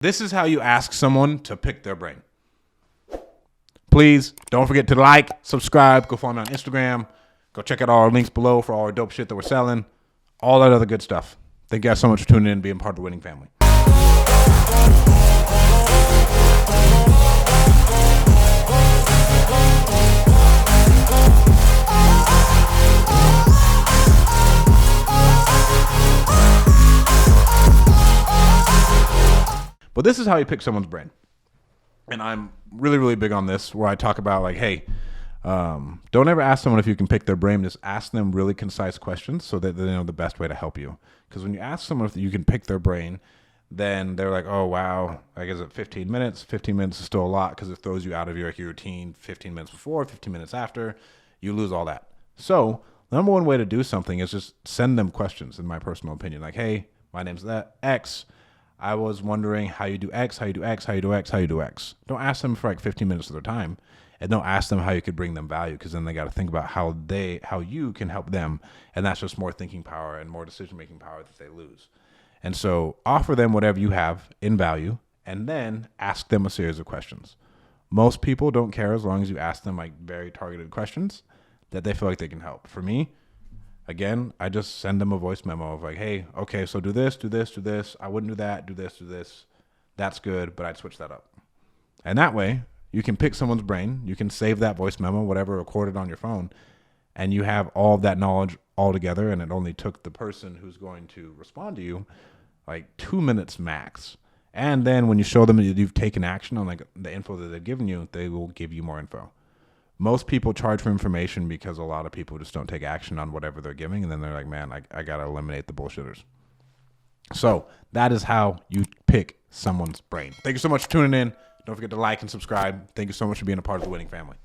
This is how you ask someone to pick their brain. Please don't forget to like, subscribe, go follow me on Instagram. Go check out all our links below for all our dope shit that we're selling. All that other good stuff. Thank you guys so much for tuning in and being part of the winning family. But this is how you pick someone's brain. And I'm really, really big on this, where I talk about like, hey, don't ever ask someone if you can pick their brain. Just ask them really concise questions so that they know the best way to help you. Because when you ask someone if you can pick their brain, then they're like, oh, wow, I guess it's 15 minutes. 15 minutes is still a lot because it throws you out of your routine 15 minutes before, 15 minutes after. You lose all that. So the number one way to do something is just send them questions, in my personal opinion. Like, hey, my name's X. I was wondering how you do X, how you do X, how you do X, how you do X. Don't ask them for like 15 minutes of their time. And don't ask them how you could bring them value, because then they got to think about how you can help them. And that's just more thinking power and more decision-making power that they lose. And so offer them whatever you have in value, and then ask them a series of questions. Most people don't care as long as you ask them like very targeted questions that they feel like they can help. For me, again, I just send them a voice memo of like, hey, okay, so do this, do this, do this. I wouldn't do that, do this, do this. That's good, but I'd switch that up. And that way, you can pick someone's brain. You can save that voice memo, whatever, recorded on your phone, and you have all of that knowledge all together, and it only took the person who's going to respond to you like 2 minutes max. And then when you show them that you've taken action on like the info that they've given you, they will give you more info. Most people charge for information because a lot of people just don't take action on whatever they're giving, and then they're like, man, I got to eliminate the bullshitters. So that is how you pick someone's brain. Thank you so much for tuning in. Don't forget to like and subscribe. Thank you so much for being a part of the winning family.